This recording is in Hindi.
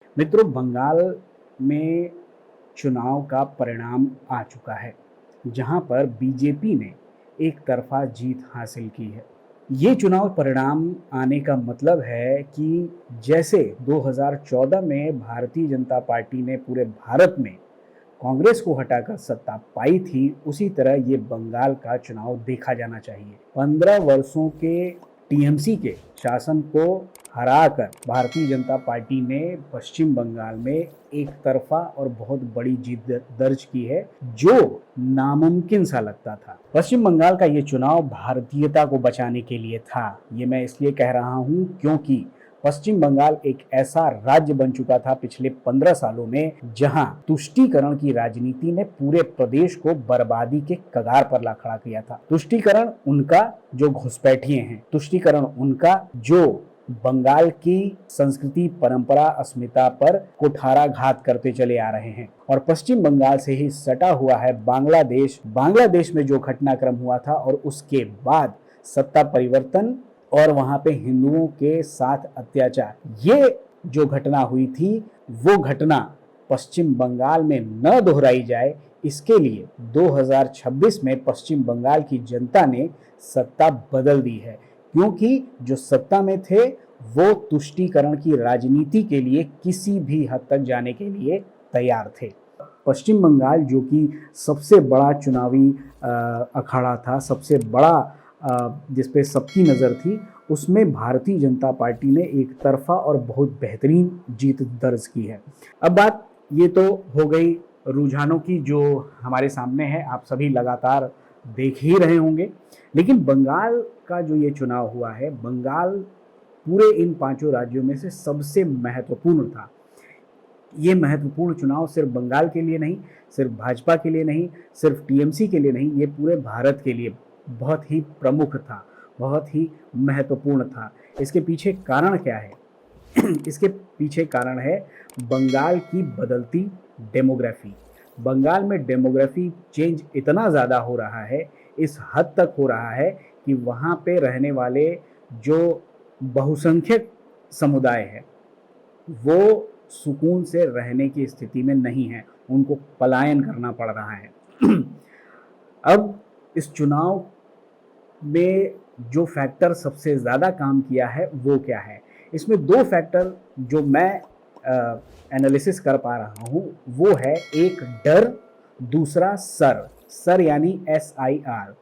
मित्रों, बंगाल में चुनाव का परिणाम आ चुका है, जहां पर बीजेपी ने एक तरफा जीत हासिल की है। ये चुनाव परिणाम आने का मतलब है कि जैसे 2014 में भारतीय जनता पार्टी ने पूरे भारत में कांग्रेस को हटाकर सत्ता पाई थी, उसी तरह ये बंगाल का चुनाव देखा जाना चाहिए। 15 वर्षों के टीएमसी के शासन को हराकर भारतीय जनता पार्टी ने पश्चिम बंगाल में एक तरफा और बहुत बड़ी जीत दर्ज की है, जो नामुमकिन सा लगता था। पश्चिम बंगाल का ये चुनाव भारतीयता को बचाने के लिए था। ये मैं इसलिए कह रहा हूँ क्योंकि पश्चिम बंगाल एक ऐसा राज्य बन चुका था पिछले 15 सालों में, जहां तुष्टीकरण की राजनीति ने पूरे प्रदेश को बर्बादी के कगार पर ला खड़ा किया था। तुष्टीकरण उनका जो घुसपैठिए हैं, तुष्टीकरण उनका जो बंगाल की संस्कृति, परंपरा, अस्मिता पर कुठाराघात करते चले आ रहे हैं। और पश्चिम बंगाल से ही सटा हुआ है बांग्लादेश। बांग्लादेश में जो घटनाक्रम हुआ था और उसके बाद सत्ता परिवर्तन और वहां पे हिंदुओं के साथ अत्याचार, ये जो घटना हुई थी, वो घटना पश्चिम बंगाल में न दोहराई जाए, इसके लिए 2026 में पश्चिम बंगाल की जनता ने सत्ता बदल दी है। क्योंकि जो सत्ता में थे वो तुष्टीकरण की राजनीति के लिए किसी भी हद तक जाने के लिए तैयार थे। पश्चिम बंगाल जो कि सबसे बड़ा चुनावी अखाड़ा था, सबसे बड़ा जिस पे सबकी नज़र थी, उसमें भारतीय जनता पार्टी ने एक तरफा और बहुत बेहतरीन जीत दर्ज की है। अब बात ये तो हो गई रुझानों की, जो हमारे सामने है, आप सभी लगातार देख ही रहे होंगे। लेकिन बंगाल का जो ये चुनाव हुआ है, बंगाल पूरे इन पांचों राज्यों में से सबसे महत्वपूर्ण था। ये महत्वपूर्ण चुनाव सिर्फ बंगाल के लिए नहीं, सिर्फ भाजपा के लिए नहीं, सिर्फ टीएमसी के लिए नहीं, ये पूरे भारत के लिए बहुत ही प्रमुख था, बहुत ही महत्वपूर्ण था। इसके पीछे कारण क्या है? इसके पीछे कारण है बंगाल की बदलती डेमोग्राफी। बंगाल में डेमोग्राफी चेंज इतना ज़्यादा हो रहा है, इस हद तक हो रहा है कि वहाँ पे रहने वाले जो बहुसंख्यक समुदाय है, वो सुकून से रहने की स्थिति में नहीं है, उनको पलायन करना पड़ रहा है। अब इस चुनाव में जो फैक्टर सबसे ज़्यादा काम किया है वो क्या है? इसमें दो फैक्टर जो मैं एनालिसिस कर पा रहा हूँ, वो है एक डर, दूसरा सर। सर यानी SIR।